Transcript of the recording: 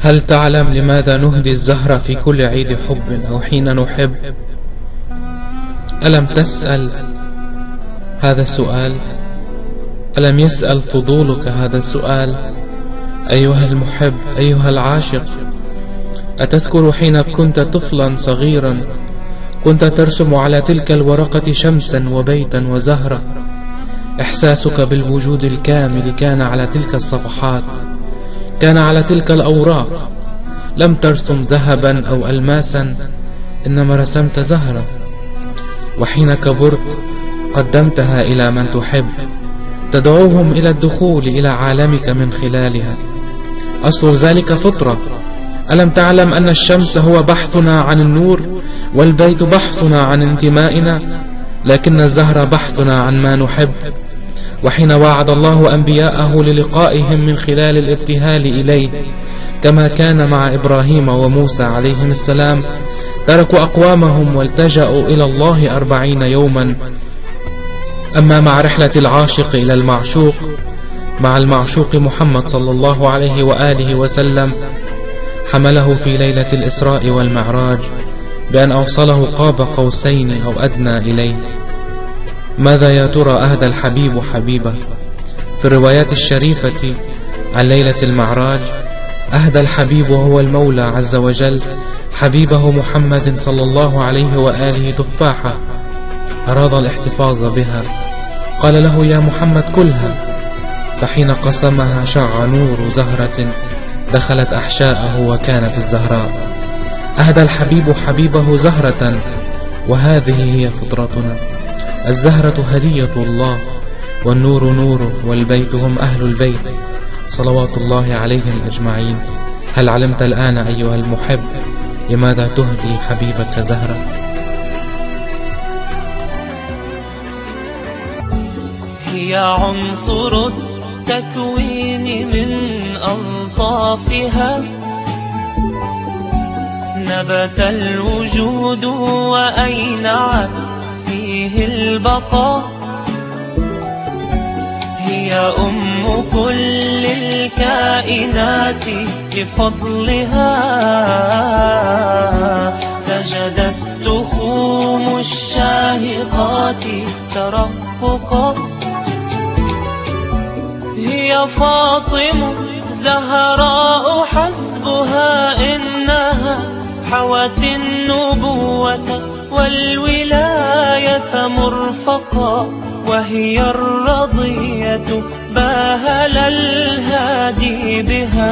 هل تعلم لماذا نهدي الزهرة في كل عيد حب أو حين نحب؟ ألم تسأل هذا السؤال؟ ألم يسأل فضولك هذا السؤال؟ أيها المحب، أيها العاشق، أتذكر حين كنت طفلا صغيرا كنت ترسم على تلك الورقة شمسا وبيتا وزهرة؟ إحساسك بالوجود الكامل كان على تلك الصفحات، كان على تلك الأوراق. لم ترسم ذهبا أو ألماسا، إنما رسمت زهرة، وحين كبرت قدمتها إلى من تحب، تدعوهم إلى الدخول إلى عالمك من خلالها. أصل ذلك فطرة. ألم تعلم أن الشمس هو بحثنا عن النور، والبيت بحثنا عن انتمائنا، لكن الزهرة بحثنا عن ما نحب. وحين وعد الله أنبياءه للقائهم من خلال الابتهال إليه، كما كان مع إبراهيم وموسى عليهم السلام، تركوا أقوامهم والتجأوا إلى الله 40 يوما. أما مع رحلة العاشق إلى المعشوق، مع المعشوق محمد صلى الله عليه وآله وسلم، حمله في ليلة الإسراء والمعراج بأن أوصله قاب قوسين أو أدنى إليه. ماذا يا ترى أهدى الحبيب حبيبه؟ في الروايات الشريفة عن ليلة المعراج، أهدى الحبيب وهو المولى عز وجل حبيبه محمد صلى الله عليه وآله تفاحة، أراد الاحتفاظ بها. قال له: يا محمد كلها. فحين قسمها شع نور زهرة دخلت أحشاءه وكانت الزهراء. أهدى الحبيب حبيبه زهرة، وهذه هي فطرتنا. الزهرة هدية الله، والنور نوره، والبيت هم أهل البيت صلوات الله عليهم أجمعين. هل علمت الآن أيها المحب لماذا تهدي حبيبك زهرة؟ هي عنصر التكوين من ألطافها، نبت الوجود وأينعت فيه البقاء. هي أم كل الكائنات، بفضلها سجدت تخوم الشاهقات ترققا. هي فاطمة زهراء حسبها، إنها حوت النبوة والولاية مرفقا. وهي الرضية باهل الهادي بها.